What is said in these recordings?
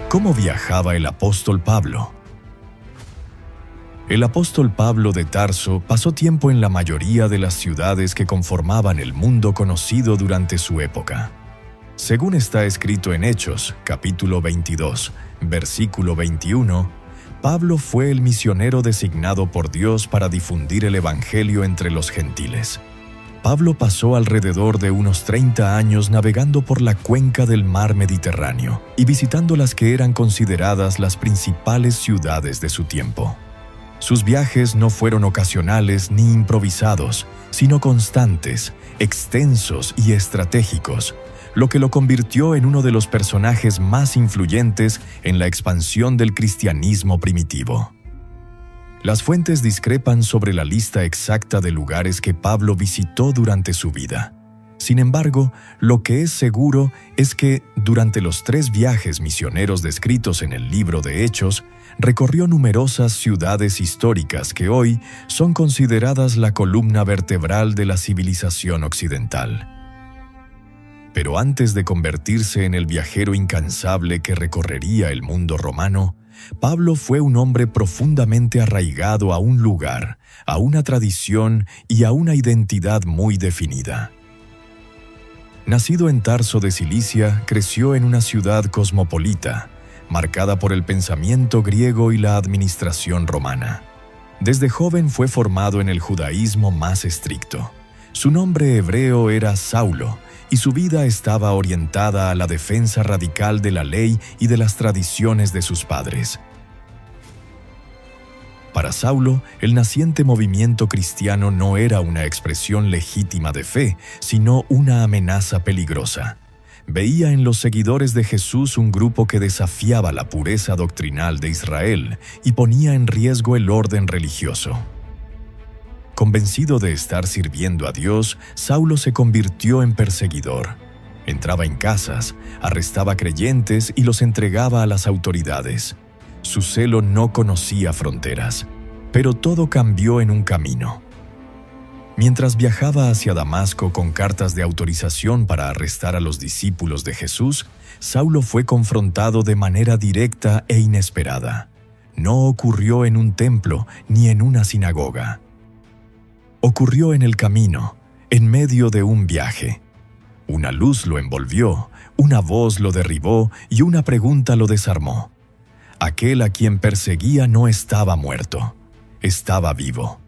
¿Cómo viajaba el apóstol Pablo? El apóstol Pablo de Tarso pasó tiempo en la mayoría de las ciudades que conformaban el mundo conocido durante su época. Según está escrito en Hechos, capítulo 22, versículo 21, Pablo fue el misionero designado por Dios para difundir el evangelio entre los gentiles. Pablo pasó alrededor de unos 30 años navegando por la cuenca del mar Mediterráneo y visitando las que eran consideradas las principales ciudades de su tiempo. Sus viajes no fueron ocasionales ni improvisados, sino constantes, extensos y estratégicos, lo que lo convirtió en uno de los personajes más influyentes en la expansión del cristianismo primitivo. Las fuentes discrepan sobre la lista exacta de lugares que Pablo visitó durante su vida. Sin embargo, lo que es seguro es que, durante los 3 viajes misioneros descritos en el libro de Hechos, recorrió numerosas ciudades históricas que hoy son consideradas la columna vertebral de la civilización occidental. Pero antes de convertirse en el viajero incansable que recorrería el mundo romano, Pablo fue un hombre profundamente arraigado a un lugar, a una tradición y a una identidad muy definida. Nacido en Tarso de Cilicia, creció en una ciudad cosmopolita, marcada por el pensamiento griego y la administración romana. Desde joven fue formado en el judaísmo más estricto. Su nombre hebreo era Saulo, y su vida estaba orientada a la defensa radical de la ley y de las tradiciones de sus padres. Para Saulo, el naciente movimiento cristiano no era una expresión legítima de fe, sino una amenaza peligrosa. Veía en los seguidores de Jesús un grupo que desafiaba la pureza doctrinal de Israel y ponía en riesgo el orden religioso. Convencido de estar sirviendo a Dios, Saulo se convirtió en perseguidor. Entraba en casas, arrestaba creyentes y los entregaba a las autoridades. Su celo no conocía fronteras, pero todo cambió en un camino. Mientras viajaba hacia Damasco con cartas de autorización para arrestar a los discípulos de Jesús, Saulo fue confrontado de manera directa e inesperada. No ocurrió en un templo ni en una sinagoga. Ocurrió en el camino, en medio de un viaje. Una luz lo envolvió, una voz lo derribó y una pregunta lo desarmó. Aquel a quien perseguía no estaba muerto, estaba vivo.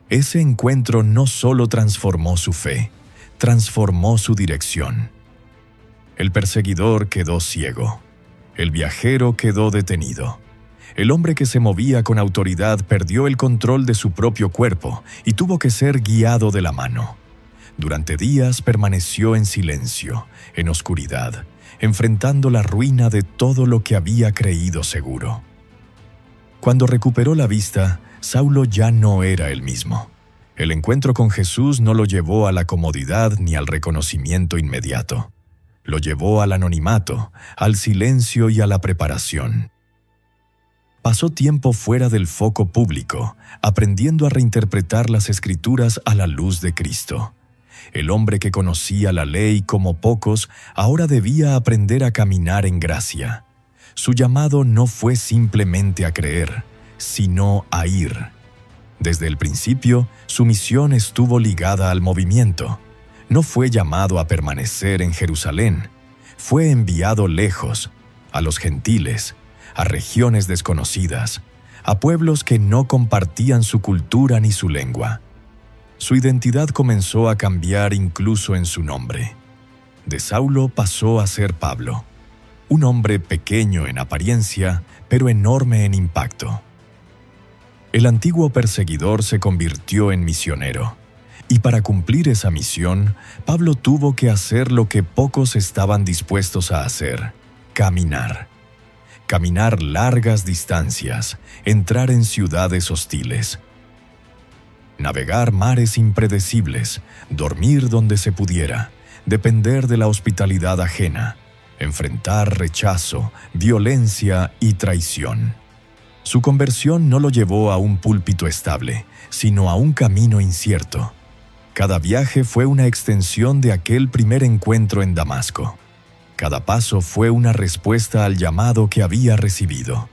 Ese encuentro no solo transformó su fe, transformó su dirección. El perseguidor quedó ciego, el viajero quedó detenido. El hombre que se movía con autoridad perdió el control de su propio cuerpo y tuvo que ser guiado de la mano. Durante días permaneció en silencio, en oscuridad, enfrentando la ruina de todo lo que había creído seguro. Cuando recuperó la vista, Saulo ya no era el mismo. El encuentro con Jesús no lo llevó a la comodidad ni al reconocimiento inmediato. Lo llevó al anonimato, al silencio y a la preparación. Pasó tiempo fuera del foco público, aprendiendo a reinterpretar las Escrituras a la luz de Cristo. El hombre que conocía la ley como pocos, ahora debía aprender a caminar en gracia. Su llamado no fue simplemente a creer, sino a ir. Desde el principio, su misión estuvo ligada al movimiento. No fue llamado a permanecer en Jerusalén. Fue enviado lejos, a los gentiles, a regiones desconocidas, a pueblos que no compartían su cultura ni su lengua. Su identidad comenzó a cambiar incluso en su nombre. De Saulo pasó a ser Pablo, un hombre pequeño en apariencia, pero enorme en impacto. El antiguo perseguidor se convirtió en misionero, y para cumplir esa misión, Pablo tuvo que hacer lo que pocos estaban dispuestos a hacer: caminar. Caminar largas distancias, entrar en ciudades hostiles. Navegar mares impredecibles, dormir donde se pudiera, depender de la hospitalidad ajena, enfrentar rechazo, violencia y traición. Su conversión no lo llevó a un púlpito estable, sino a un camino incierto. Cada viaje fue una extensión de aquel primer encuentro en Damasco. Cada paso fue una respuesta al llamado que había recibido.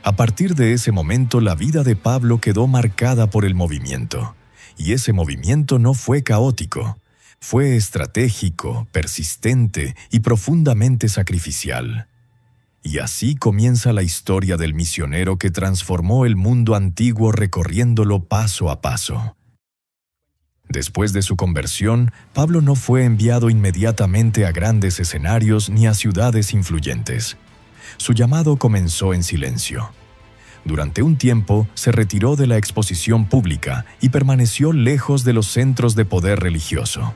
A partir de ese momento, la vida de Pablo quedó marcada por el movimiento, y ese movimiento no fue caótico, fue estratégico, persistente y profundamente sacrificial. Y así comienza la historia del misionero que transformó el mundo antiguo recorriéndolo paso a paso. Después de su conversión, Pablo no fue enviado inmediatamente a grandes escenarios ni a ciudades influyentes. Su llamado comenzó en silencio. Durante un tiempo se retiró de la exposición pública y permaneció lejos de los centros de poder religioso.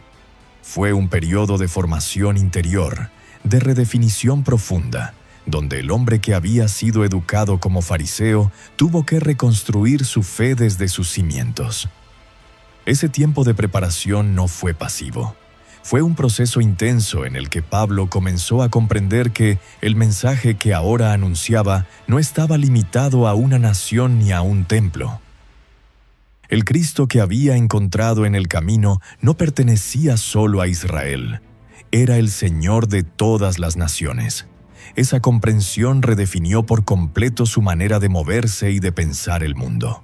Fue un periodo de formación interior, de redefinición profunda, donde el hombre que había sido educado como fariseo tuvo que reconstruir su fe desde sus cimientos. Ese tiempo de preparación no fue pasivo. Fue un proceso intenso en el que Pablo comenzó a comprender que el mensaje que ahora anunciaba no estaba limitado a una nación ni a un templo. El Cristo que había encontrado en el camino no pertenecía solo a Israel. Era el Señor de todas las naciones. Esa comprensión redefinió por completo su manera de moverse y de pensar el mundo.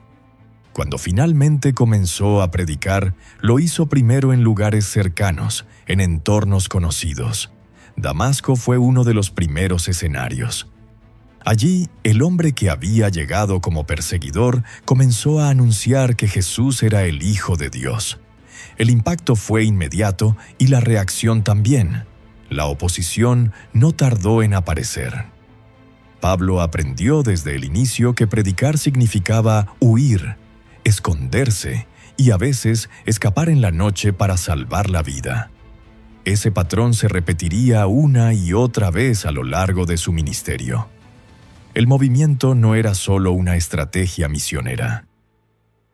Cuando finalmente comenzó a predicar, lo hizo primero en lugares cercanos, en entornos conocidos. Damasco fue uno de los primeros escenarios. Allí, el hombre que había llegado como perseguidor comenzó a anunciar que Jesús era el Hijo de Dios. El impacto fue inmediato y la reacción también. La oposición no tardó en aparecer. Pablo aprendió desde el inicio que predicar significaba huir, esconderse y a veces escapar en la noche para salvar la vida. Ese patrón se repetiría una y otra vez a lo largo de su ministerio. El movimiento no era solo una estrategia misionera.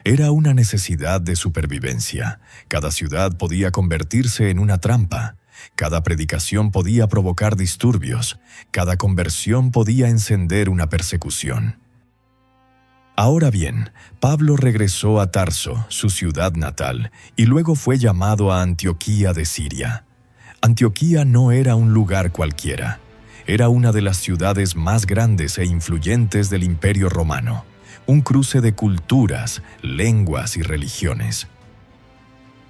Era una necesidad de supervivencia. Cada ciudad podía convertirse en una trampa. Cada predicación podía provocar disturbios. Cada conversión podía encender una persecución. Ahora bien, Pablo regresó a Tarso, su ciudad natal, y luego fue llamado a Antioquía de Siria. Antioquía no era un lugar cualquiera. Era una de las ciudades más grandes e influyentes del Imperio Romano, un cruce de culturas, lenguas y religiones.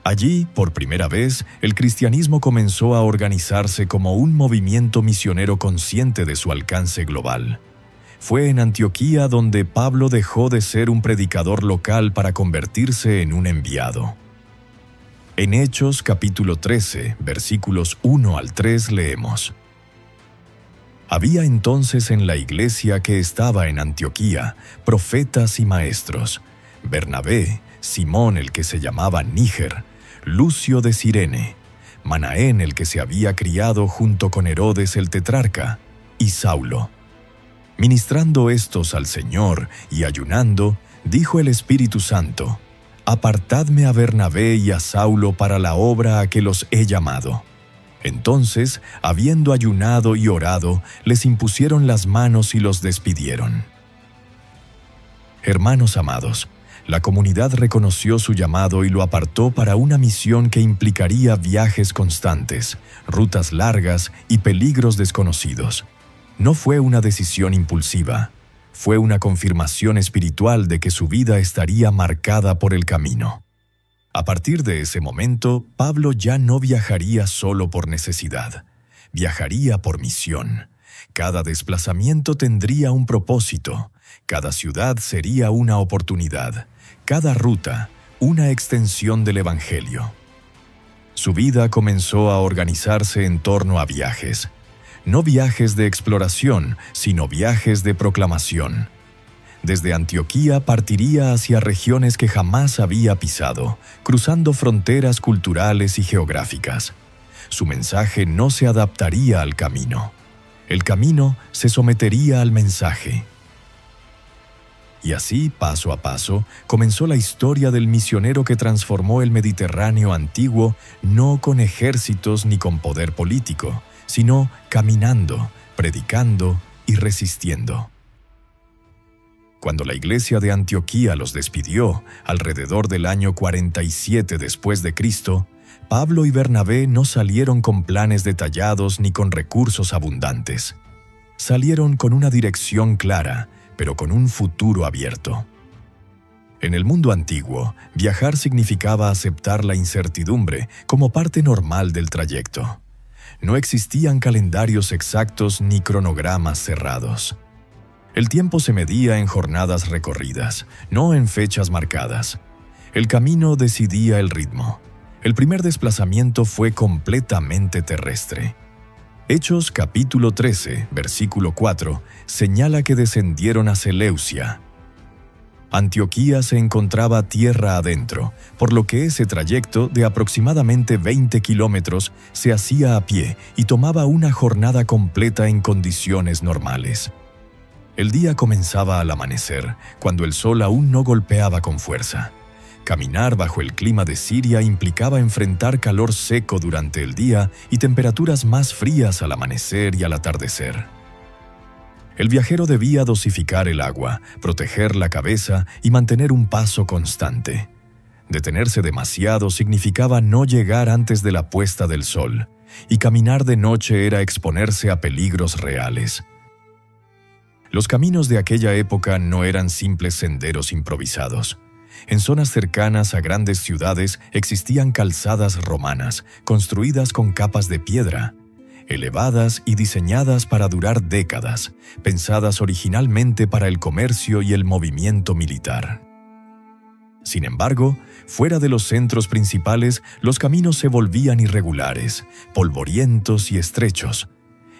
Allí, por primera vez, el cristianismo comenzó a organizarse como un movimiento misionero consciente de su alcance global. Fue en Antioquía donde Pablo dejó de ser un predicador local para convertirse en un enviado. En Hechos capítulo 13, versículos 1 al 3 leemos: Había entonces en la iglesia que estaba en Antioquía profetas y maestros: Bernabé, Simón el que se llamaba Níger, Lucio de Cirene, Manaén el que se había criado junto con Herodes el tetrarca, y Saulo. Ministrando estos al Señor y ayunando, dijo el Espíritu Santo: Apartadme a Bernabé y a Saulo para la obra a que los he llamado. Entonces, habiendo ayunado y orado, les impusieron las manos y los despidieron. Hermanos amados, la comunidad reconoció su llamado y lo apartó para una misión que implicaría viajes constantes, rutas largas y peligros desconocidos. No fue una decisión impulsiva, fue una confirmación espiritual de que su vida estaría marcada por el camino. A partir de ese momento, Pablo ya no viajaría solo por necesidad, viajaría por misión. Cada desplazamiento tendría un propósito, cada ciudad sería una oportunidad, cada ruta una extensión del Evangelio. Su vida comenzó a organizarse en torno a viajes. No viajes de exploración, sino viajes de proclamación. Desde Antioquía partiría hacia regiones que jamás había pisado, cruzando fronteras culturales y geográficas. Su mensaje no se adaptaría al camino. El camino se sometería al mensaje. Y así, paso a paso, comenzó la historia del misionero que transformó el Mediterráneo antiguo no con ejércitos ni con poder político, sino caminando, predicando y resistiendo. Cuando la iglesia de Antioquía los despidió, alrededor del año 47 después de Cristo, Pablo y Bernabé no salieron con planes detallados ni con recursos abundantes. Salieron con una dirección clara, pero con un futuro abierto. En el mundo antiguo, viajar significaba aceptar la incertidumbre como parte normal del trayecto. No existían calendarios exactos ni cronogramas cerrados. El tiempo se medía en jornadas recorridas, no en fechas marcadas. El camino decidía el ritmo. El primer desplazamiento fue completamente terrestre. Hechos capítulo 13, versículo 4, señala que descendieron a Seleucia. Antioquía se encontraba tierra adentro, por lo que ese trayecto de aproximadamente 20 kilómetros se hacía a pie y tomaba una jornada completa en condiciones normales. El día comenzaba al amanecer, cuando el sol aún no golpeaba con fuerza. Caminar bajo el clima de Siria implicaba enfrentar calor seco durante el día y temperaturas más frías al amanecer y al atardecer. El viajero debía dosificar el agua, proteger la cabeza y mantener un paso constante. Detenerse demasiado significaba no llegar antes de la puesta del sol, y caminar de noche era exponerse a peligros reales. Los caminos de aquella época no eran simples senderos improvisados. En zonas cercanas a grandes ciudades existían calzadas romanas, construidas con capas de piedra, elevadas y diseñadas para durar décadas, pensadas originalmente para el comercio y el movimiento militar. Sin embargo, fuera de los centros principales, los caminos se volvían irregulares, polvorientos y estrechos.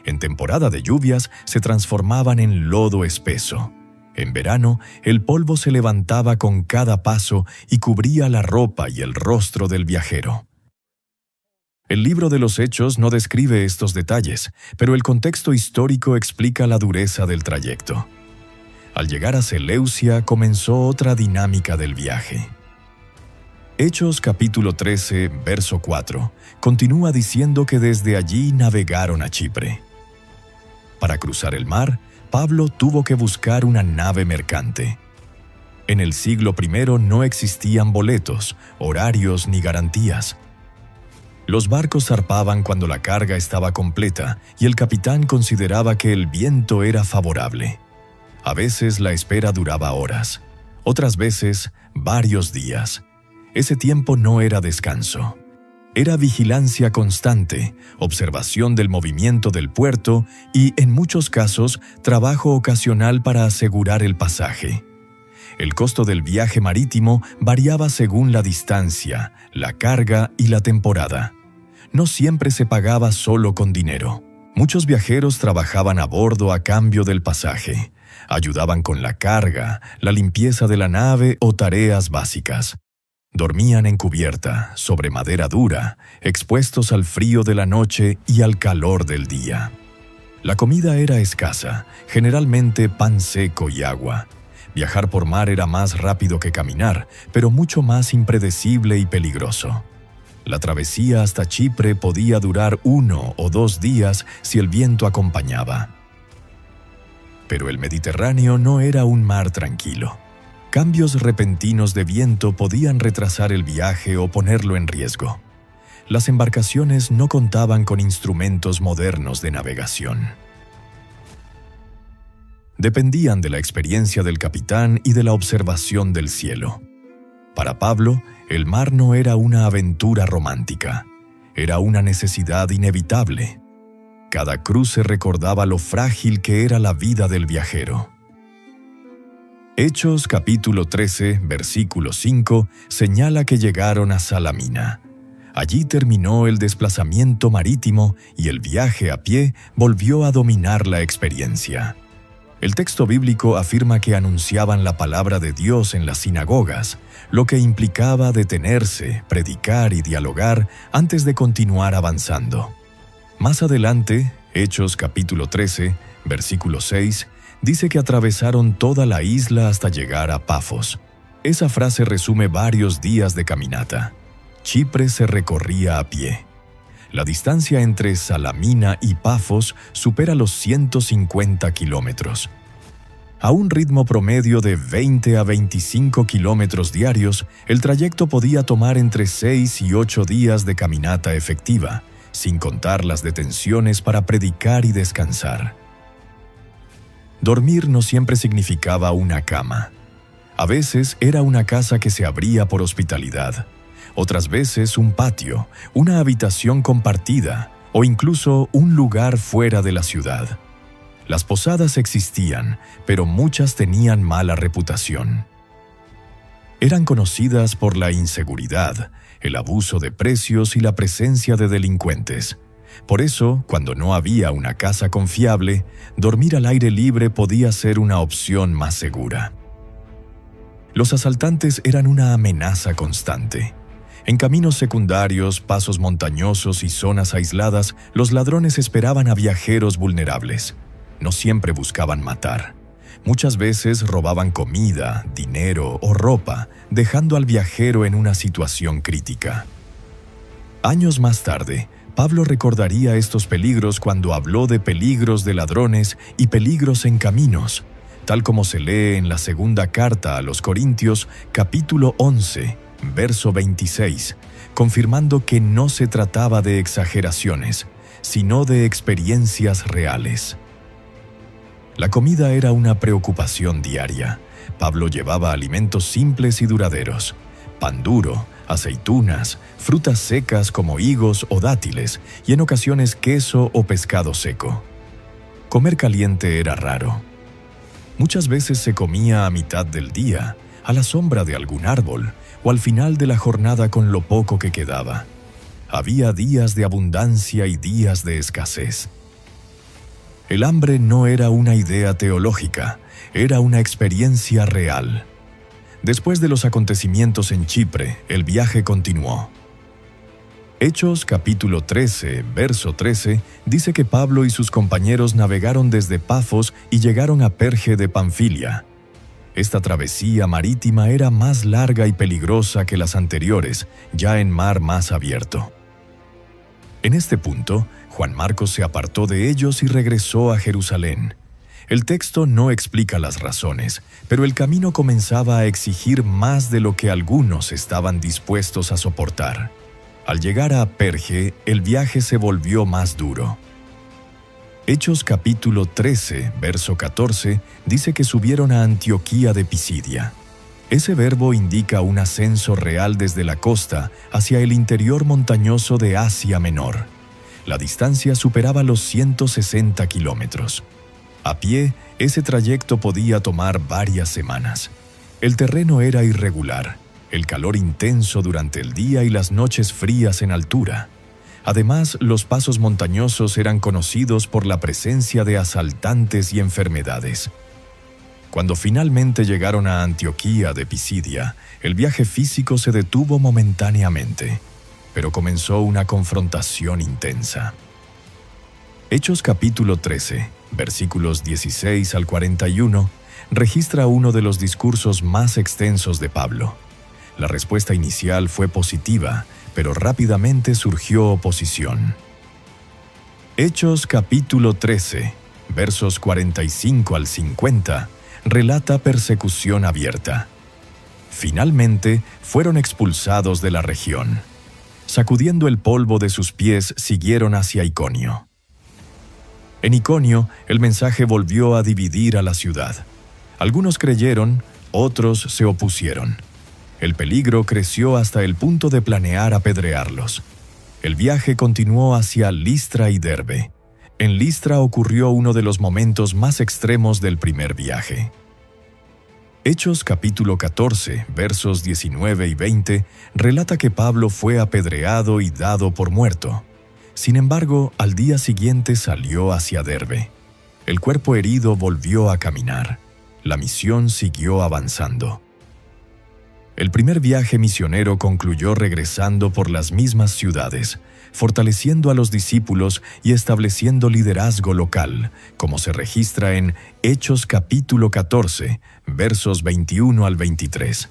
En temporada de lluvias se transformaban en lodo espeso. En verano, el polvo se levantaba con cada paso y cubría la ropa y el rostro del viajero. El libro de los Hechos no describe estos detalles, pero el contexto histórico explica la dureza del trayecto. Al llegar a Seleucia comenzó otra dinámica del viaje. Hechos capítulo 13, verso 4, continúa diciendo que desde allí navegaron a Chipre. Para cruzar el mar, Pablo tuvo que buscar una nave mercante. En el siglo I no existían boletos, horarios ni garantías. Los barcos zarpaban cuando la carga estaba completa y el capitán consideraba que el viento era favorable. A veces la espera duraba horas, otras veces varios días. Ese tiempo no era descanso. Era vigilancia constante, observación del movimiento del puerto y, en muchos casos, trabajo ocasional para asegurar el pasaje. El costo del viaje marítimo variaba según la distancia, la carga y la temporada. No siempre se pagaba solo con dinero. Muchos viajeros trabajaban a bordo a cambio del pasaje. Ayudaban con la carga, la limpieza de la nave o tareas básicas. Dormían en cubierta, sobre madera dura, expuestos al frío de la noche y al calor del día. La comida era escasa, generalmente pan seco y agua. Viajar por mar era más rápido que caminar, pero mucho más impredecible y peligroso. La travesía hasta Chipre podía durar 1 o 2 días si el viento acompañaba. Pero el Mediterráneo no era un mar tranquilo. Cambios repentinos de viento podían retrasar el viaje o ponerlo en riesgo. Las embarcaciones no contaban con instrumentos modernos de navegación. Dependían de la experiencia del capitán y de la observación del cielo. Para Pablo, el mar no era una aventura romántica, era una necesidad inevitable. Cada cruce recordaba lo frágil que era la vida del viajero. Hechos capítulo 13, versículo 5, señala que llegaron a Salamina. Allí terminó el desplazamiento marítimo y el viaje a pie volvió a dominar la experiencia. El texto bíblico afirma que anunciaban la palabra de Dios en las sinagogas, lo que implicaba detenerse, predicar y dialogar antes de continuar avanzando. Más adelante, Hechos capítulo 13, versículo 6, dice que atravesaron toda la isla hasta llegar a Pafos. Esa frase resume varios días de caminata. Chipre se recorría a pie. La distancia entre Salamina y Pafos supera los 150 kilómetros. A un ritmo promedio de 20 a 25 kilómetros diarios, el trayecto podía tomar entre 6 y 8 días de caminata efectiva, sin contar las detenciones para predicar y descansar. Dormir no siempre significaba una cama. A veces era una casa que se abría por hospitalidad, otras veces un patio, una habitación compartida o incluso un lugar fuera de la ciudad. Las posadas existían, pero muchas tenían mala reputación. Eran conocidas por la inseguridad, el abuso de precios y la presencia de delincuentes. Por eso, cuando no había una casa confiable, dormir al aire libre podía ser una opción más segura. Los asaltantes eran una amenaza constante. En caminos secundarios, pasos montañosos y zonas aisladas, los ladrones esperaban a viajeros vulnerables. No siempre buscaban matar. Muchas veces robaban comida, dinero o ropa, dejando al viajero en una situación crítica. Años más tarde, Pablo recordaría estos peligros cuando habló de peligros de ladrones y peligros en caminos, tal como se lee en la segunda carta a los Corintios, capítulo 11, verso 26, confirmando que no se trataba de exageraciones, sino de experiencias reales. La comida era una preocupación diaria. Pablo llevaba alimentos simples y duraderos: pan duro, aceitunas, frutas secas como higos o dátiles y en ocasiones queso o pescado seco. Comer caliente era raro. Muchas veces se comía a mitad del día, a la sombra de algún árbol o al final de la jornada con lo poco que quedaba. Había días de abundancia y días de escasez. El hambre no era una idea teológica, era una experiencia real. Después de los acontecimientos en Chipre, el viaje continuó. Hechos capítulo 13, verso 13, dice que Pablo y sus compañeros navegaron desde Pafos y llegaron a Perge de Panfilia. Esta travesía marítima era más larga y peligrosa que las anteriores, ya en mar más abierto. En este punto, Juan Marcos se apartó de ellos y regresó a Jerusalén. El texto no explica las razones, pero el camino comenzaba a exigir más de lo que algunos estaban dispuestos a soportar. Al llegar a Perge, el viaje se volvió más duro. Hechos capítulo 13, verso 14, dice que subieron a Antioquía de Pisidia. Ese verbo indica un ascenso real desde la costa hacia el interior montañoso de Asia Menor. La distancia superaba los 160 kilómetros. A pie, ese trayecto podía tomar varias semanas. El terreno era irregular, el calor intenso durante el día y las noches frías en altura. Además, los pasos montañosos eran conocidos por la presencia de asaltantes y enfermedades. Cuando finalmente llegaron a Antioquía de Pisidia, el viaje físico se detuvo momentáneamente, pero comenzó una confrontación intensa. Hechos capítulo 13, versículos 16 al 41, registra uno de los discursos más extensos de Pablo. La respuesta inicial fue positiva, pero rápidamente surgió oposición. Hechos capítulo 13, versos 45 al 50, relata persecución abierta. Finalmente, fueron expulsados de la región. Sacudiendo el polvo de sus pies, siguieron hacia Iconio. En Iconio, el mensaje volvió a dividir a la ciudad. Algunos creyeron, otros se opusieron. El peligro creció hasta el punto de planear apedrearlos. El viaje continuó hacia Listra y Derbe. En Listra ocurrió uno de los momentos más extremos del primer viaje. Hechos capítulo 14, versos 19 y 20, relata que Pablo fue apedreado y dado por muerto. Sin embargo, al día siguiente salió hacia Derbe. El cuerpo herido volvió a caminar. La misión siguió avanzando. El primer viaje misionero concluyó regresando por las mismas ciudades, fortaleciendo a los discípulos y estableciendo liderazgo local, como se registra en Hechos capítulo 14, versos 21 al 23.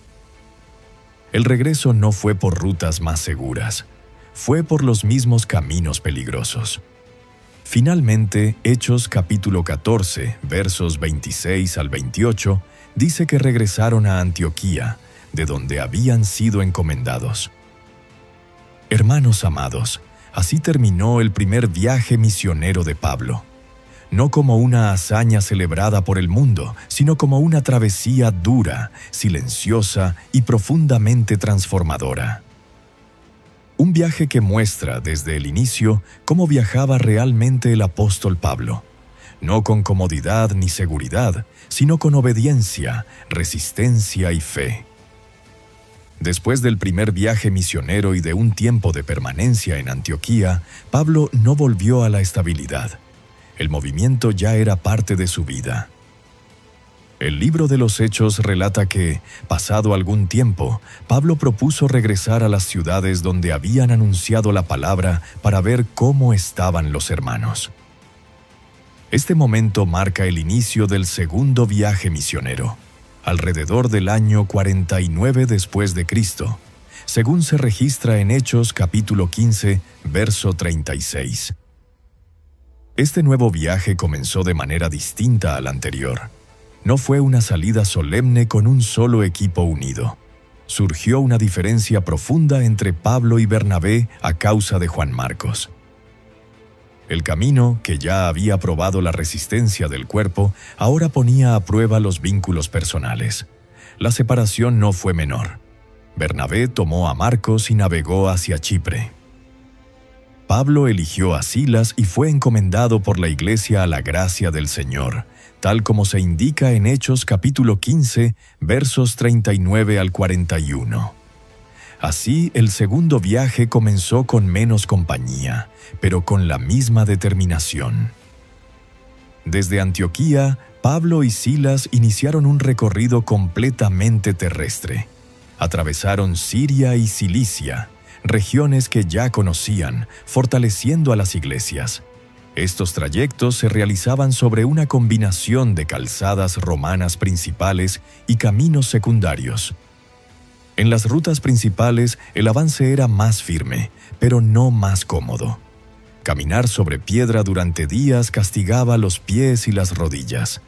El regreso no fue por rutas más seguras, fue por los mismos caminos peligrosos. Finalmente, Hechos capítulo 14, versos 26 al 28, dice que regresaron a Antioquía, de donde habían sido encomendados. Hermanos amados, así terminó el primer viaje misionero de Pablo. No como una hazaña celebrada por el mundo, sino como una travesía dura, silenciosa y profundamente transformadora. Un viaje que muestra desde el inicio cómo viajaba realmente el apóstol Pablo, no con comodidad ni seguridad, sino con obediencia, resistencia y fe. Después del primer viaje misionero y de un tiempo de permanencia en Antioquía, Pablo no volvió a la estabilidad. El movimiento ya era parte de su vida. El libro de los Hechos relata que, pasado algún tiempo, Pablo propuso regresar a las ciudades donde habían anunciado la palabra para ver cómo estaban los hermanos. Este momento marca el inicio del segundo viaje misionero, alrededor del año 49 después de Cristo, según se registra en Hechos capítulo 15, verso 36. Este nuevo viaje comenzó de manera distinta al anterior. No fue una salida solemne con un solo equipo unido. Surgió una diferencia profunda entre Pablo y Bernabé a causa de Juan Marcos. El camino, que ya había probado la resistencia del cuerpo, ahora ponía a prueba los vínculos personales. La separación no fue menor. Bernabé tomó a Marcos y navegó hacia Chipre. Pablo eligió a Silas y fue encomendado por la Iglesia a la gracia del Señor, tal como se indica en Hechos capítulo 15, versos 39 al 41. Así, el segundo viaje comenzó con menos compañía, pero con la misma determinación. Desde Antioquía, Pablo y Silas iniciaron un recorrido completamente terrestre. Atravesaron Siria y Cilicia, regiones que ya conocían, fortaleciendo a las iglesias. Estos trayectos se realizaban sobre una combinación de calzadas romanas principales y caminos secundarios. En las rutas principales, el avance era más firme, pero no más cómodo. Caminar sobre piedra durante días castigaba los pies y las rodillas.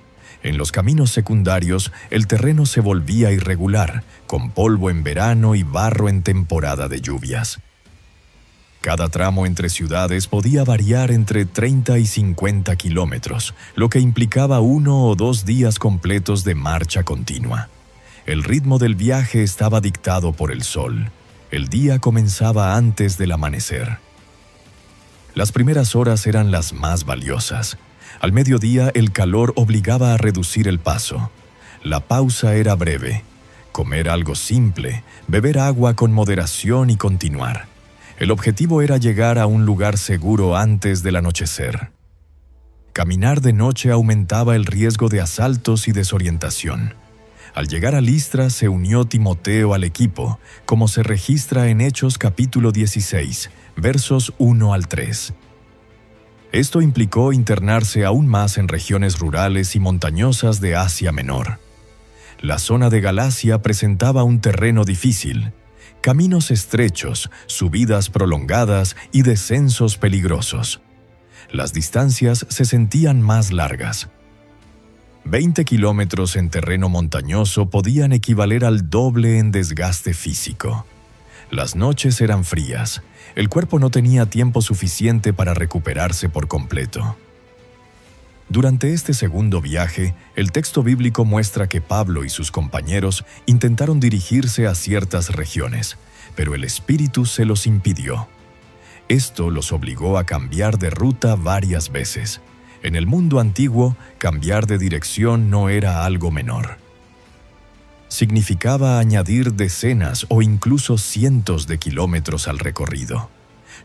En los caminos secundarios, el terreno se volvía irregular, con polvo en verano y barro en temporada de lluvias. Cada tramo entre ciudades podía variar entre 30 y 50 kilómetros, lo que implicaba 1 o 2 días completos de marcha continua. El ritmo del viaje estaba dictado por el sol. El día comenzaba antes del amanecer. Las primeras horas eran las más valiosas. Al mediodía el calor obligaba a reducir el paso. La pausa era breve. Comer algo simple, beber agua con moderación y continuar. El objetivo era llegar a un lugar seguro antes del anochecer. Caminar de noche aumentaba el riesgo de asaltos y desorientación. Al llegar a Listra se unió Timoteo al equipo, como se registra en Hechos capítulo 16, versos 1 al 3. Esto implicó internarse aún más en regiones rurales y montañosas de Asia Menor. La zona de Galacia presentaba un terreno difícil, caminos estrechos, subidas prolongadas y descensos peligrosos. Las distancias se sentían más largas. 20 kilómetros en terreno montañoso podían equivaler al doble en desgaste físico. Las noches eran frías. El cuerpo no tenía tiempo suficiente para recuperarse por completo. Durante este segundo viaje, el texto bíblico muestra que Pablo y sus compañeros intentaron dirigirse a ciertas regiones, pero el Espíritu se los impidió. Esto los obligó a cambiar de ruta varias veces. En el mundo antiguo, cambiar de dirección no era algo menor. Significaba añadir decenas o incluso cientos de kilómetros al recorrido.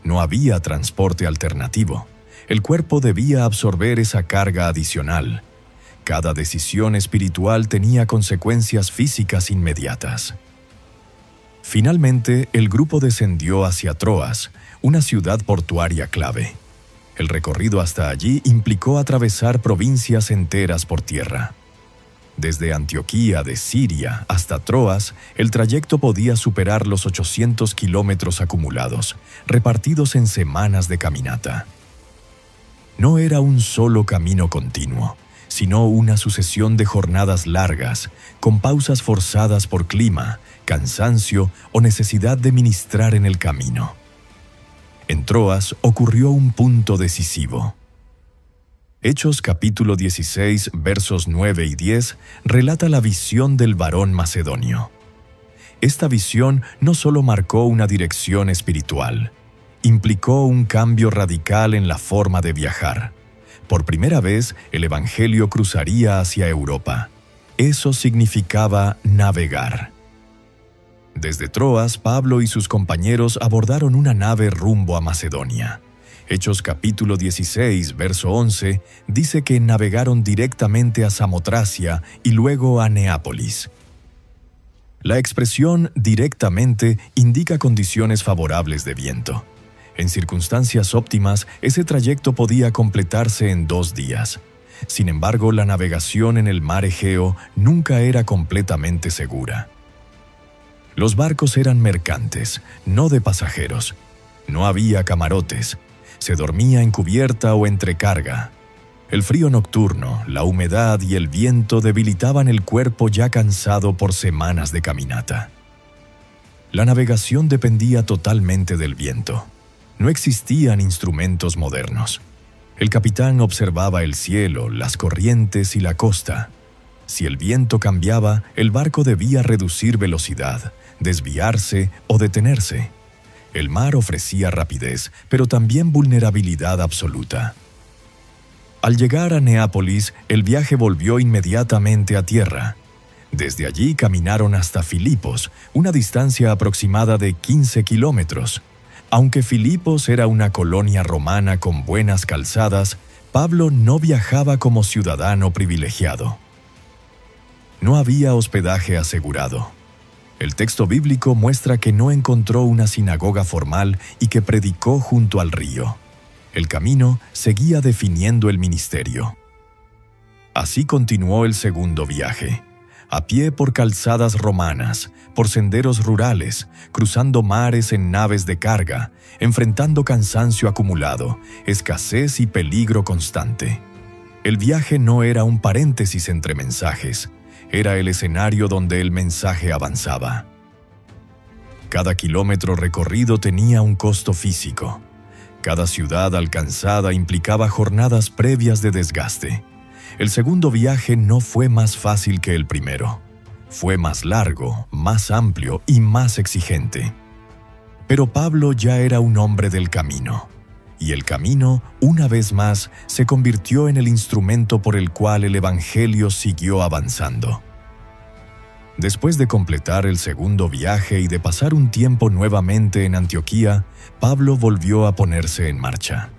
No había transporte alternativo. El cuerpo debía absorber esa carga adicional. Cada decisión espiritual tenía consecuencias físicas inmediatas. Finalmente, el grupo descendió hacia Troas, una ciudad portuaria clave. El recorrido hasta allí implicó atravesar provincias enteras por tierra. Desde Antioquía de Siria hasta Troas, el trayecto podía superar los 800 kilómetros acumulados, repartidos en semanas de caminata. No era un solo camino continuo, sino una sucesión de jornadas largas, con pausas forzadas por clima, cansancio o necesidad de ministrar en el camino. En Troas ocurrió un punto decisivo. Hechos capítulo 16, versos 9 y 10 relata la visión del varón macedonio. Esta visión no solo marcó una dirección espiritual, implicó un cambio radical en la forma de viajar. Por primera vez, el Evangelio cruzaría hacia Europa. Eso significaba navegar. Desde Troas, Pablo y sus compañeros abordaron una nave rumbo a Macedonia. Hechos capítulo 16, verso 11, dice que navegaron directamente a Samotracia y luego a Neápolis. La expresión directamente indica condiciones favorables de viento. En circunstancias óptimas, ese trayecto podía completarse en 2 días. Sin embargo, la navegación en el mar Egeo nunca era completamente segura. Los barcos eran mercantes, no de pasajeros. No había camarotes. Se dormía en cubierta o entre carga. El frío nocturno, la humedad y el viento debilitaban el cuerpo ya cansado por semanas de caminata. La navegación dependía totalmente del viento. No existían instrumentos modernos. El capitán observaba el cielo, las corrientes y la costa. Si el viento cambiaba, el barco debía reducir velocidad, desviarse o detenerse. El mar ofrecía rapidez, pero también vulnerabilidad absoluta. Al llegar a Neápolis, el viaje volvió inmediatamente a tierra. Desde allí caminaron hasta Filipos, una distancia aproximada de 15 kilómetros. Aunque Filipos era una colonia romana con buenas calzadas, Pablo no viajaba como ciudadano privilegiado. No había hospedaje asegurado. El texto bíblico muestra que no encontró una sinagoga formal y que predicó junto al río. El camino seguía definiendo el ministerio. Así continuó el segundo viaje, a pie por calzadas romanas, por senderos rurales, cruzando mares en naves de carga, enfrentando cansancio acumulado, escasez y peligro constante. El viaje no era un paréntesis entre mensajes, era el escenario donde el mensaje avanzaba. Cada kilómetro recorrido tenía un costo físico. Cada ciudad alcanzada implicaba jornadas previas de desgaste. El segundo viaje no fue más fácil que el primero. Fue más largo, más amplio y más exigente. Pero Pablo ya era un hombre del camino. Y el camino, una vez más, se convirtió en el instrumento por el cual el Evangelio siguió avanzando. Después de completar el segundo viaje y de pasar un tiempo nuevamente en Antioquía, Pablo volvió a ponerse en marcha.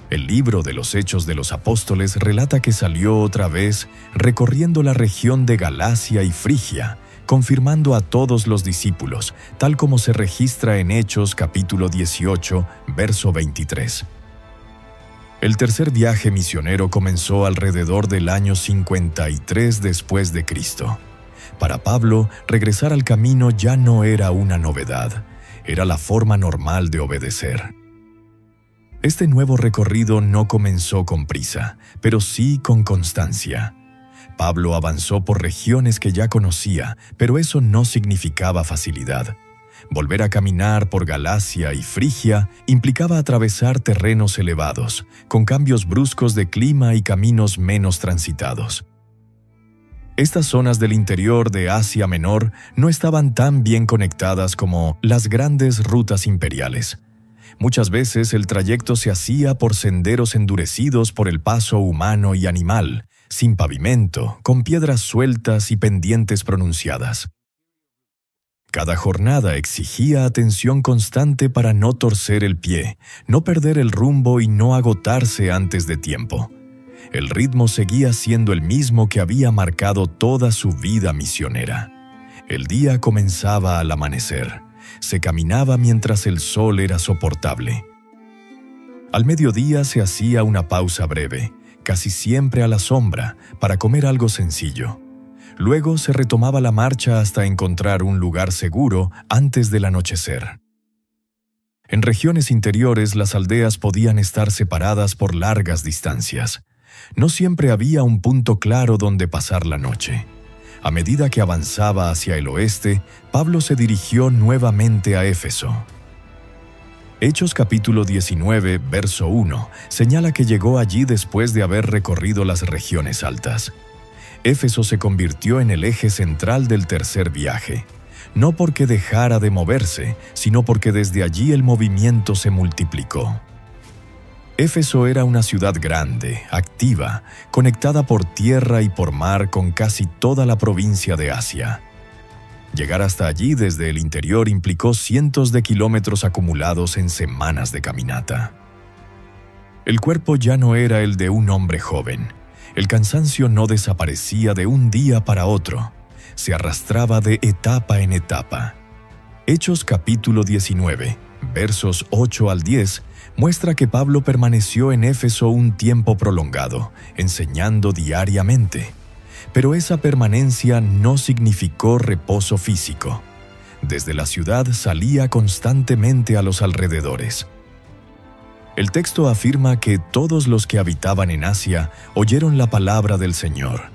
El libro de los Hechos de los Apóstoles relata que salió otra vez recorriendo la región de Galacia y Frigia, confirmando a todos los discípulos, tal como se registra en Hechos capítulo 18, verso 23. El tercer viaje misionero comenzó alrededor del año 53 después de Cristo. Para Pablo, regresar al camino ya no era una novedad, era la forma normal de obedecer. Este nuevo recorrido no comenzó con prisa, pero sí con constancia. Pablo avanzó por regiones que ya conocía, pero eso no significaba facilidad. Volver a caminar por Galacia y Frigia implicaba atravesar terrenos elevados, con cambios bruscos de clima y caminos menos transitados. Estas zonas del interior de Asia Menor no estaban tan bien conectadas como las grandes rutas imperiales. Muchas veces el trayecto se hacía por senderos endurecidos por el paso humano y animal, sin pavimento, con piedras sueltas y pendientes pronunciadas. Cada jornada exigía atención constante para no torcer el pie, no perder el rumbo y no agotarse antes de tiempo. El ritmo seguía siendo el mismo que había marcado toda su vida misionera. El día comenzaba al amanecer. Se caminaba mientras el sol era soportable. Al mediodía se hacía una pausa breve, casi siempre a la sombra, para comer algo sencillo. Luego se retomaba la marcha hasta encontrar un lugar seguro antes del anochecer. En regiones interiores, las aldeas podían estar separadas por largas distancias. No siempre había un punto claro donde pasar la noche. A medida que avanzaba hacia el oeste, Pablo se dirigió nuevamente a Éfeso. Hechos capítulo 19, verso 1, señala que llegó allí después de haber recorrido las regiones altas. Éfeso se convirtió en el eje central del tercer viaje, no porque dejara de moverse, sino porque desde allí el movimiento se multiplicó. Éfeso era una ciudad grande, activa, conectada por tierra y por mar con casi toda la provincia de Asia. Llegar hasta allí desde el interior implicó cientos de kilómetros acumulados en semanas de caminata. El cuerpo ya no era el de un hombre joven. El cansancio no desaparecía de un día para otro. Se arrastraba de etapa en etapa. Hechos capítulo 19, versos 8 al 10, muestra que Pablo permaneció en Éfeso un tiempo prolongado, enseñando diariamente. Pero esa permanencia no significó reposo físico. Desde la ciudad salía constantemente a los alrededores. El texto afirma que todos los que habitaban en Asia oyeron la palabra del Señor.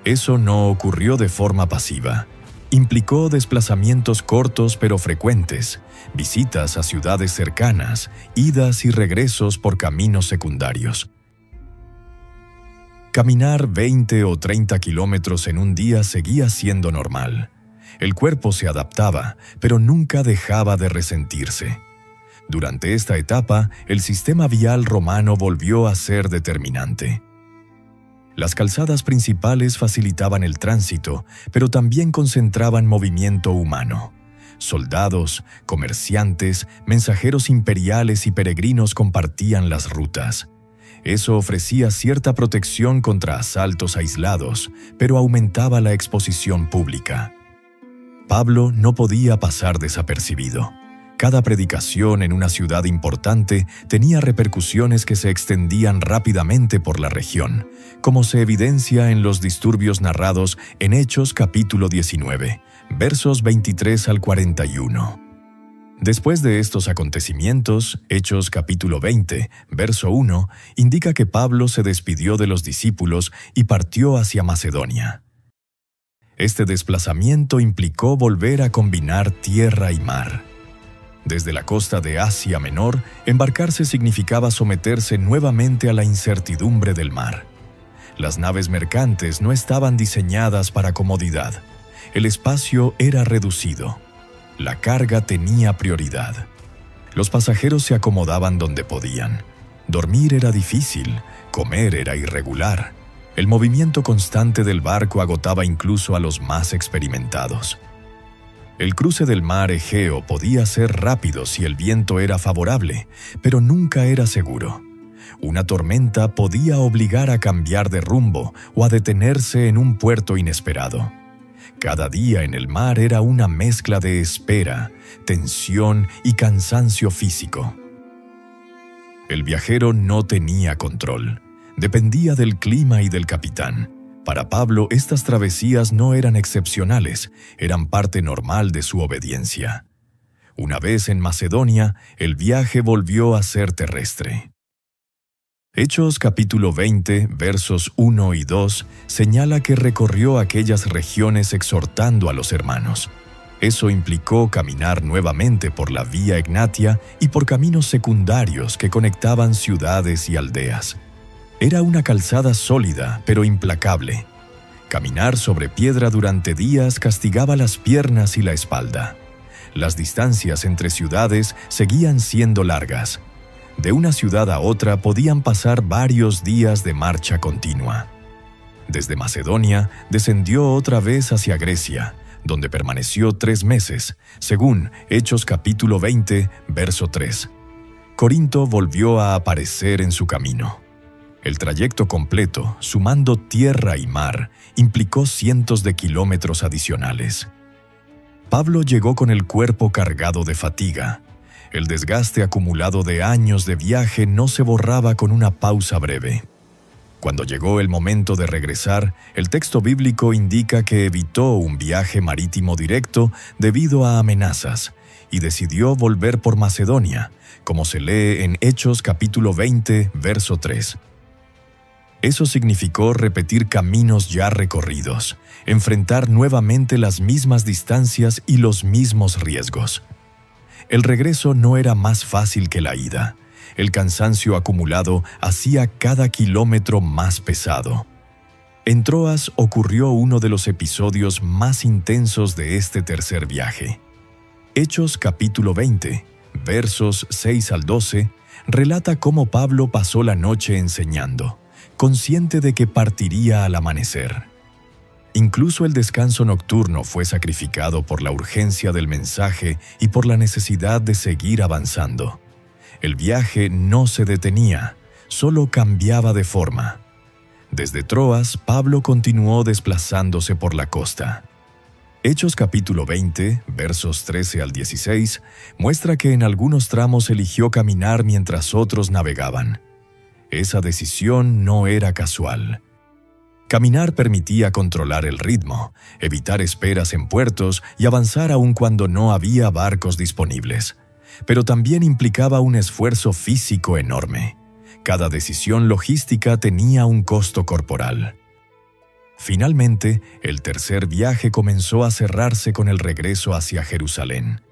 Eso no ocurrió de forma pasiva. Implicó desplazamientos cortos pero frecuentes, visitas a ciudades cercanas, idas y regresos por caminos secundarios. Caminar 20 o 30 kilómetros en un día seguía siendo normal. El cuerpo se adaptaba, pero nunca dejaba de resentirse. Durante esta etapa, el sistema vial romano volvió a ser determinante. Las calzadas principales facilitaban el tránsito, pero también concentraban movimiento humano. Soldados, comerciantes, mensajeros imperiales y peregrinos compartían las rutas. Eso ofrecía cierta protección contra asaltos aislados, pero aumentaba la exposición pública. Pablo no podía pasar desapercibido. Cada predicación en una ciudad importante tenía repercusiones que se extendían rápidamente por la región, como se evidencia en los disturbios narrados en Hechos capítulo 19, versos 23 al 41. Después de estos acontecimientos, Hechos capítulo 20, verso 1, indica que Pablo se despidió de los discípulos y partió hacia Macedonia. Este desplazamiento implicó volver a combinar tierra y mar. Desde la costa de Asia Menor, embarcarse significaba someterse nuevamente a la incertidumbre del mar. Las naves mercantes no estaban diseñadas para comodidad. El espacio era reducido. La carga tenía prioridad. Los pasajeros se acomodaban donde podían. Dormir era difícil, comer era irregular. El movimiento constante del barco agotaba incluso a los más experimentados. El cruce del mar Egeo podía ser rápido si el viento era favorable, pero nunca era seguro. Una tormenta podía obligar a cambiar de rumbo o a detenerse en un puerto inesperado. Cada día en el mar era una mezcla de espera, tensión y cansancio físico. El viajero no tenía control. Dependía del clima y del capitán. Para Pablo, estas travesías no eran excepcionales, eran parte normal de su obediencia. Una vez en Macedonia, el viaje volvió a ser terrestre. Hechos capítulo 20, versos 1 y 2, señala que recorrió aquellas regiones exhortando a los hermanos. Eso implicó caminar nuevamente por la Vía Egnatia y por caminos secundarios que conectaban ciudades y aldeas. Era una calzada sólida, pero implacable. Caminar sobre piedra durante días castigaba las piernas y la espalda. Las distancias entre ciudades seguían siendo largas. De una ciudad a otra podían pasar varios días de marcha continua. Desde Macedonia descendió otra vez hacia Grecia, donde permaneció 3 meses, según Hechos capítulo 20, verso 3. Corinto volvió a aparecer en su camino. El trayecto completo, sumando tierra y mar, implicó cientos de kilómetros adicionales. Pablo llegó con el cuerpo cargado de fatiga. El desgaste acumulado de años de viaje no se borraba con una pausa breve. Cuando llegó el momento de regresar, el texto bíblico indica que evitó un viaje marítimo directo debido a amenazas y decidió volver por Macedonia, como se lee en Hechos capítulo 20, verso 3. Eso significó repetir caminos ya recorridos, enfrentar nuevamente las mismas distancias y los mismos riesgos. El regreso no era más fácil que la ida. El cansancio acumulado hacía cada kilómetro más pesado. En Troas ocurrió uno de los episodios más intensos de este tercer viaje. Hechos capítulo 20, versos 6 al 12, relata cómo Pablo pasó la noche enseñando, consciente de que partiría al amanecer. Incluso el descanso nocturno fue sacrificado por la urgencia del mensaje y por la necesidad de seguir avanzando. El viaje no se detenía, solo cambiaba de forma. Desde Troas, Pablo continuó desplazándose por la costa. Hechos capítulo 20, versos 13 al 16, muestra que en algunos tramos eligió caminar mientras otros navegaban. Esa decisión no era casual. Caminar permitía controlar el ritmo, evitar esperas en puertos y avanzar aun cuando no había barcos disponibles. Pero también implicaba un esfuerzo físico enorme. Cada decisión logística tenía un costo corporal. Finalmente, el tercer viaje comenzó a cerrarse con el regreso hacia Jerusalén.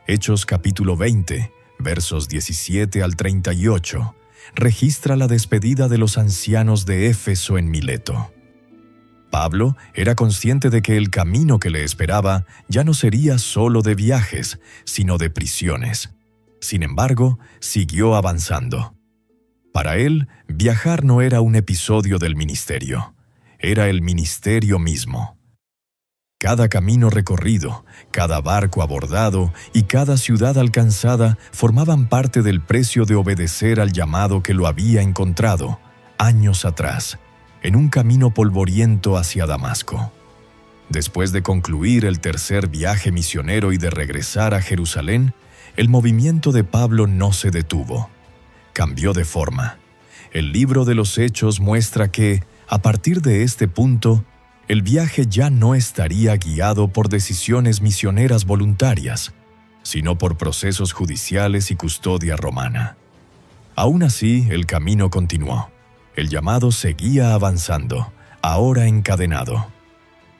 Hechos capítulo 20, versos 17 al 38, registra la despedida de los ancianos de Éfeso en Mileto. Pablo era consciente de que el camino que le esperaba ya no sería solo de viajes, sino de prisiones. Sin embargo, siguió avanzando. Para él, viajar no era un episodio del ministerio, era el ministerio mismo. Cada camino recorrido, cada barco abordado y cada ciudad alcanzada formaban parte del precio de obedecer al llamado que lo había encontrado, años atrás, en un camino polvoriento hacia Damasco. Después de concluir el tercer viaje misionero y de regresar a Jerusalén, el movimiento de Pablo no se detuvo. Cambió de forma. El libro de los Hechos muestra que, a partir de este punto, el viaje ya no estaría guiado por decisiones misioneras voluntarias, sino por procesos judiciales y custodia romana. Aún así, el camino continuó. El llamado seguía avanzando, ahora encadenado.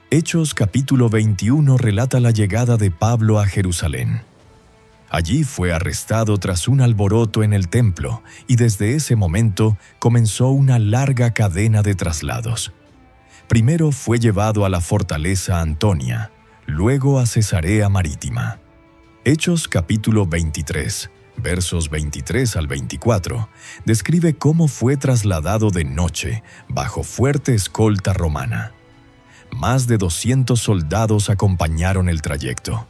Hechos capítulo 21 relata la llegada de Pablo a Jerusalén. Allí fue arrestado tras un alboroto en el templo y desde ese momento comenzó una larga cadena de traslados. Primero fue llevado a la fortaleza Antonia, luego a Cesarea Marítima. Hechos capítulo 23, versos 23 al 24, describe cómo fue trasladado de noche, bajo fuerte escolta romana. Más de 200 soldados acompañaron el trayecto.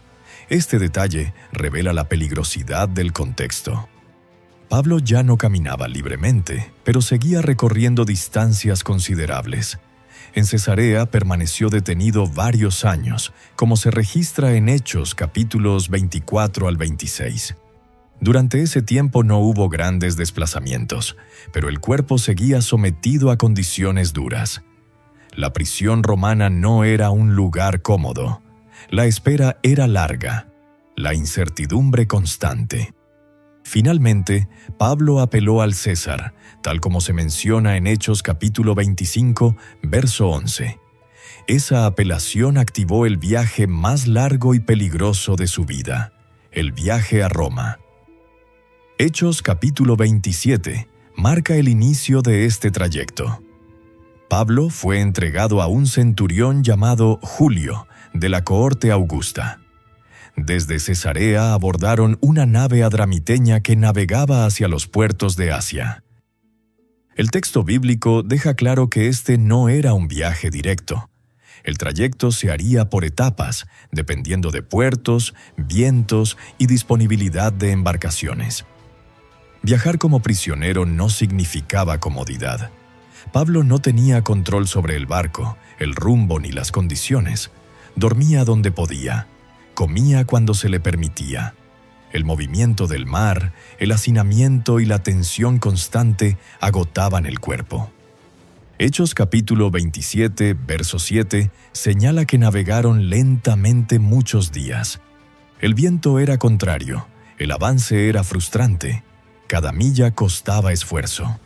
Este detalle revela la peligrosidad del contexto. Pablo ya no caminaba libremente, pero seguía recorriendo distancias considerables. En Cesarea permaneció detenido varios años, como se registra en Hechos capítulos 24 al 26. Durante ese tiempo no hubo grandes desplazamientos, pero el cuerpo seguía sometido a condiciones duras. La prisión romana no era un lugar cómodo. La espera era larga, la incertidumbre constante. Finalmente, Pablo apeló al César, tal como se menciona en Hechos capítulo 25, verso 11. Esa apelación activó el viaje más largo y peligroso de su vida, el viaje a Roma. Hechos capítulo 27 marca el inicio de este trayecto. Pablo fue entregado a un centurión llamado Julio, de la cohorte Augusta. Desde Cesarea abordaron una nave adramiteña que navegaba hacia los puertos de Asia. El texto bíblico deja claro que este no era un viaje directo. El trayecto se haría por etapas, dependiendo de puertos, vientos y disponibilidad de embarcaciones. Viajar como prisionero no significaba comodidad. Pablo no tenía control sobre el barco, el rumbo ni las condiciones. Dormía donde podía. Comía cuando se le permitía. El movimiento del mar, el hacinamiento y la tensión constante agotaban el cuerpo. Hechos capítulo 27, verso 7, señala que navegaron lentamente muchos días. El viento era contrario, el avance era frustrante, cada milla costaba esfuerzo.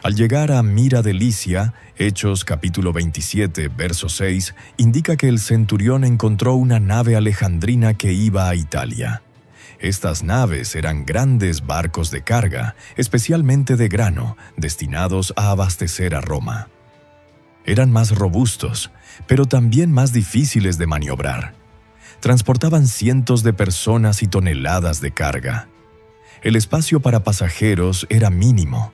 Al llegar a Mira de Licia, Hechos capítulo 27, verso 6, indica que el centurión encontró una nave alejandrina que iba a Italia. Estas naves eran grandes barcos de carga, especialmente de grano, destinados a abastecer a Roma. Eran más robustos, pero también más difíciles de maniobrar. Transportaban cientos de personas y toneladas de carga. El espacio para pasajeros era mínimo.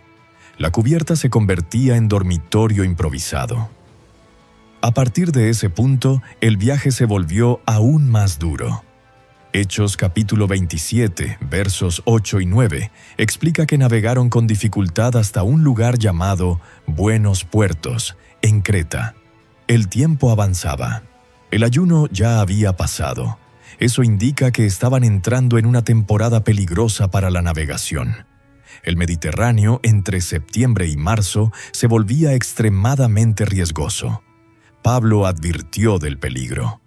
La cubierta se convertía en dormitorio improvisado. A partir de ese punto, el viaje se volvió aún más duro. Hechos capítulo 27, versos 8 y 9, explica que navegaron con dificultad hasta un lugar llamado Buenos Puertos, en Creta. El tiempo avanzaba. El ayuno ya había pasado. Eso indica que estaban entrando en una temporada peligrosa para la navegación. El Mediterráneo, entre septiembre y marzo, se volvía extremadamente riesgoso. Pablo advirtió del peligro.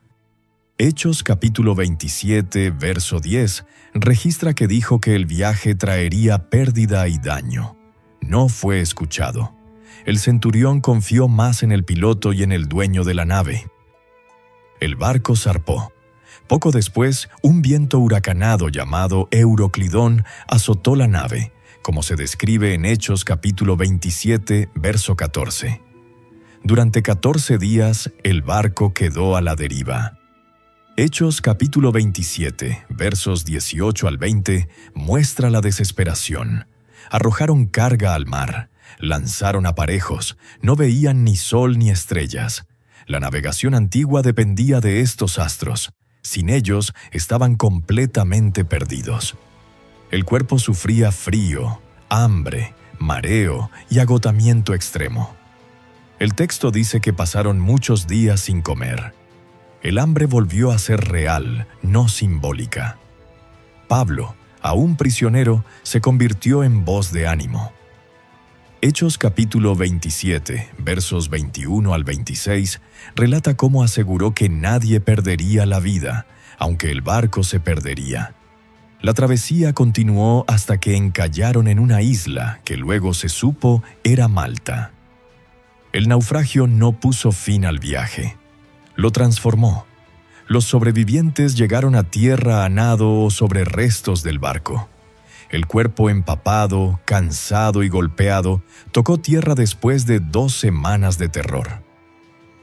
Hechos capítulo 27, verso 10, registra que dijo que el viaje traería pérdida y daño. No fue escuchado. El centurión confió más en el piloto y en el dueño de la nave. El barco zarpó. Poco después, un viento huracanado llamado Euroclidón azotó la nave, como se describe en Hechos capítulo 27, verso 14. Durante 14 días, el barco quedó a la deriva. Hechos capítulo 27, versos 18 al 20, muestra la desesperación. Arrojaron carga al mar, lanzaron aparejos, no veían ni sol ni estrellas. La navegación antigua dependía de estos astros. Sin ellos, estaban completamente perdidos. El cuerpo sufría frío, hambre, mareo y agotamiento extremo. El texto dice que pasaron muchos días sin comer. El hambre volvió a ser real, no simbólica. Pablo, aún prisionero, se convirtió en voz de ánimo. Hechos capítulo 27, versos 21 al 26, relata cómo aseguró que nadie perdería la vida, aunque el barco se perdería. La travesía continuó hasta que encallaron en una isla que luego se supo era Malta. El naufragio no puso fin al viaje. Lo transformó. Los sobrevivientes llegaron a tierra a nado o sobre restos del barco. El cuerpo empapado, cansado y golpeado, tocó tierra después de 2 semanas de terror.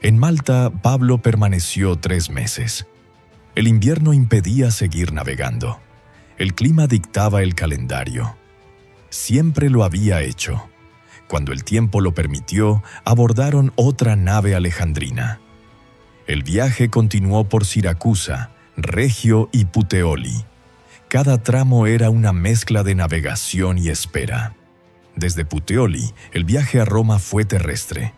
En Malta, Pablo permaneció 3 meses. El invierno impedía seguir navegando. El clima dictaba el calendario. Siempre lo había hecho. Cuando el tiempo lo permitió, abordaron otra nave alejandrina. El viaje continuó por Siracusa, Regio y Puteoli. Cada tramo era una mezcla de navegación y espera. Desde Puteoli, el viaje a Roma fue terrestre.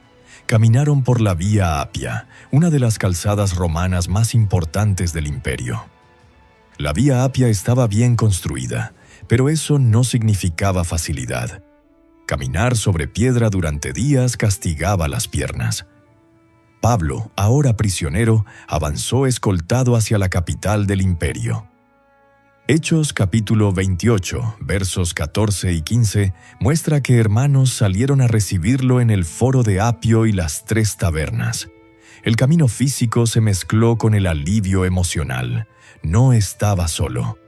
Caminaron por la Vía Apia, una de las calzadas romanas más importantes del imperio. La Vía Apia estaba bien construida, pero eso no significaba facilidad. Caminar sobre piedra durante días castigaba las piernas. Pablo, ahora prisionero, avanzó escoltado hacia la capital del imperio. Hechos capítulo 28, versos 14 y 15, muestra que hermanos salieron a recibirlo en el foro de Apio y las 3 tabernas. El camino físico se mezcló con el alivio emocional. No estaba solo.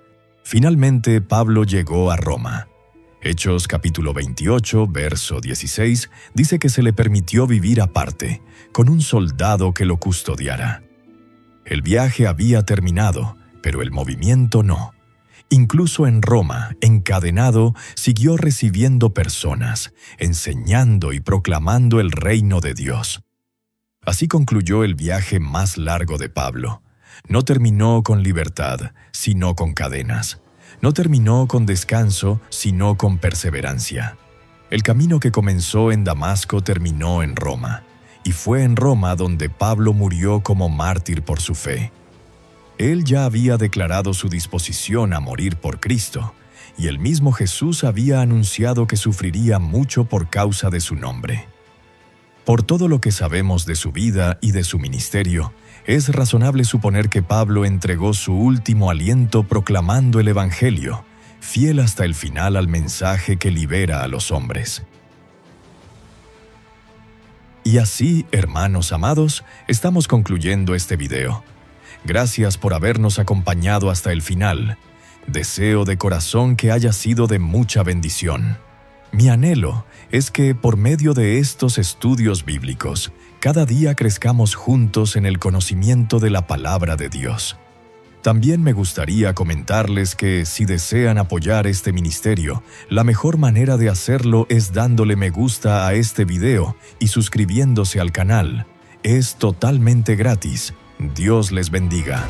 Finalmente, Pablo llegó a Roma. Hechos capítulo 28, verso 16, dice que se le permitió vivir aparte, con un soldado que lo custodiara. El viaje había terminado, pero el movimiento no. Incluso en Roma, encadenado, siguió recibiendo personas, enseñando y proclamando el reino de Dios. Así concluyó el viaje más largo de Pablo. No terminó con libertad, sino con cadenas. No terminó con descanso, sino con perseverancia. El camino que comenzó en Damasco terminó en Roma, y fue en Roma donde Pablo murió como mártir por su fe. Él ya había declarado su disposición a morir por Cristo, y el mismo Jesús había anunciado que sufriría mucho por causa de su nombre. Por todo lo que sabemos de su vida y de su ministerio, es razonable suponer que Pablo entregó su último aliento proclamando el Evangelio, fiel hasta el final al mensaje que libera a los hombres. Y así, hermanos amados, estamos concluyendo este video. Gracias por habernos acompañado hasta el final. Deseo de corazón que haya sido de mucha bendición. Mi anhelo es que, por medio de estos estudios bíblicos, cada día crezcamos juntos en el conocimiento de la palabra de Dios. También me gustaría comentarles que, si desean apoyar este ministerio, la mejor manera de hacerlo es dándole me gusta a este video y suscribiéndose al canal. Es totalmente gratis. Dios les bendiga.